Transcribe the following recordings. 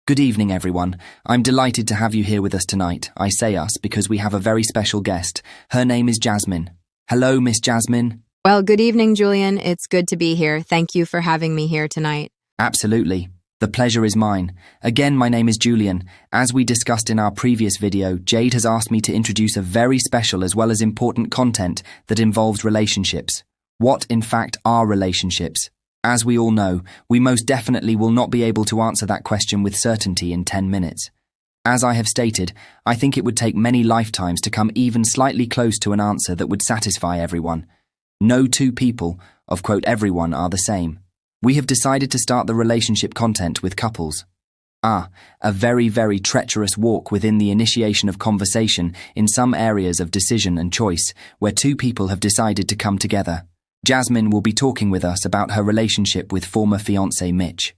Good evening, everyone. I'm delighted to have you here with us tonight. I say us because we have a very special guest. Her name is Jasmine. Hello, Miss Jasmine. Well, good evening, Julian. It's good to be here. Thank you for having me here tonight. Absolutely. The pleasure is mine. Again, my name is Julian. As we discussed in our previous video, Jade has asked me to introduce a very special as well as important content that involves relationships. What, in fact, are relationships? As we all know, we most definitely will not be able to answer that question with certainty in 10 minutes. As I have stated, I think it would take many lifetimes to come even slightly close to an answer that would satisfy everyone. No two people, of quote everyone, are the same. We have decided to start the relationship content with couples. A very, very treacherous walk within the initiation of conversation in some areas of decision and choice, where two people have decided to come together. Jasmine will be talking with us about her relationship with former fiancé Mitch.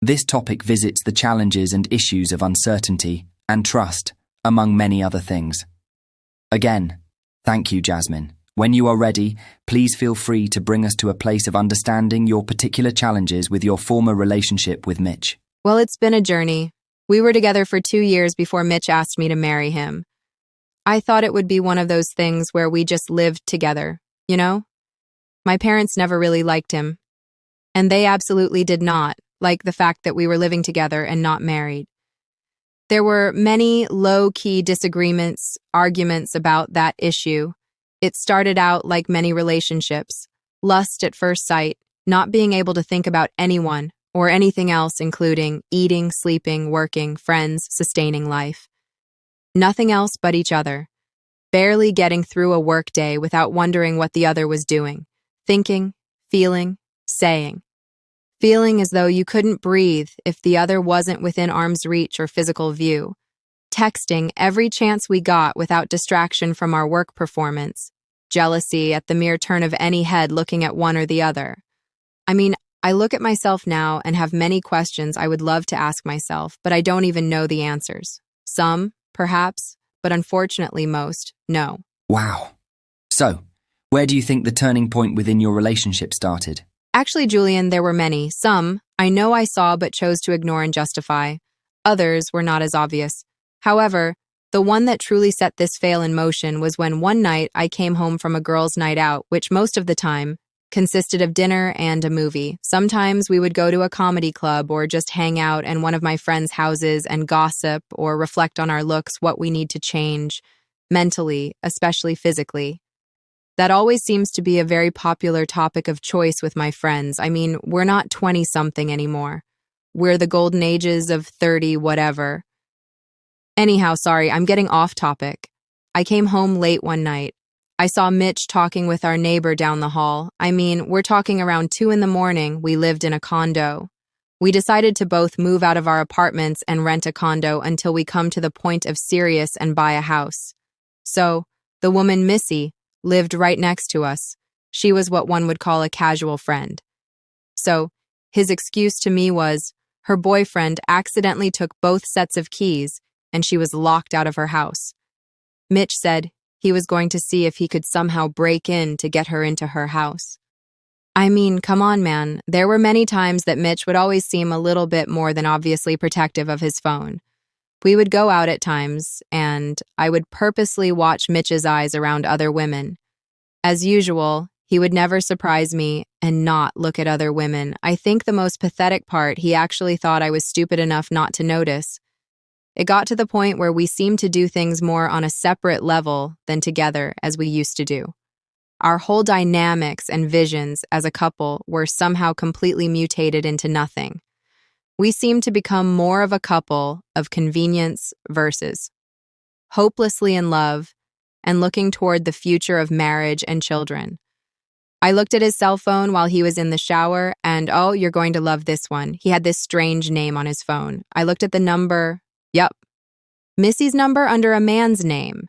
This topic visits the challenges and issues of uncertainty and trust, among many other things. Again, thank you, Jasmine. When you are ready, please feel free to bring us to a place of understanding your particular challenges with your former relationship with Mitch. Well, it's been a journey. We were together for 2 years before Mitch asked me to marry him. I thought it would be one of those things where we just lived together, you know? My parents never really liked him. And they absolutely did not like the fact that we were living together and not married. There were many low-key disagreements, arguments about that issue. It started out like many relationships, lust at first sight, not being able to think about anyone or anything else, including eating, sleeping, working, friends, sustaining life. Nothing else but each other. Barely getting through a workday without wondering what the other was doing. Thinking, feeling, saying. Feeling as though you couldn't breathe if the other wasn't within arm's reach or physical view. Texting every chance we got without distraction from our work performance. Jealousy at the mere turn of any head looking at one or the other. I mean, I look at myself now and have many questions I would love to ask myself, but I don't even know the answers. Some, perhaps, but unfortunately most, no. Wow. So, where do you think the turning point within your relationship started? Actually, Julian, there were many. Some I know I saw but chose to ignore and justify. Others were not as obvious. However, the one that truly set this fail in motion was when one night I came home from a girls' night out, which most of the time consisted of dinner and a movie. Sometimes we would go to a comedy club or just hang out in one of my friends' houses and gossip or reflect on our looks, what we need to change, mentally, especially physically. That always seems to be a very popular topic of choice with my friends. I mean, we're not 20-something anymore. We're the golden ages of 30 whatever. Anyhow, sorry, I'm getting off topic. I came home late one night. I saw Mitch talking with our neighbor down the hall. I mean, we're talking around 2 in the morning. We lived in a condo. We decided to both move out of our apartments and rent a condo until we come to the point of serious and buy a house. So, the woman Missy lived right next to us. She was what one would call a casual friend. So, his excuse to me was her boyfriend accidentally took both sets of keys and she was locked out of her house. Mitch said he was going to see if he could somehow break in to get her into her house. I mean, come on, man. There were many times that Mitch would always seem a little bit more than obviously protective of his phone. We would go out at times, and I would purposely watch Mitch's eyes around other women. As usual, he would never surprise me and not look at other women. I think the most pathetic part, he actually thought I was stupid enough not to notice. It got to the point where we seemed to do things more on a separate level than together as we used to do. Our whole dynamics and visions as a couple were somehow completely mutated into nothing. We seemed to become more of a couple of convenience versus hopelessly in love and looking toward the future of marriage and children. I looked at his cell phone while he was in the shower, and oh, you're going to love this one. He had this strange name on his phone. I looked at the number. Yup. Missy's number under a man's name.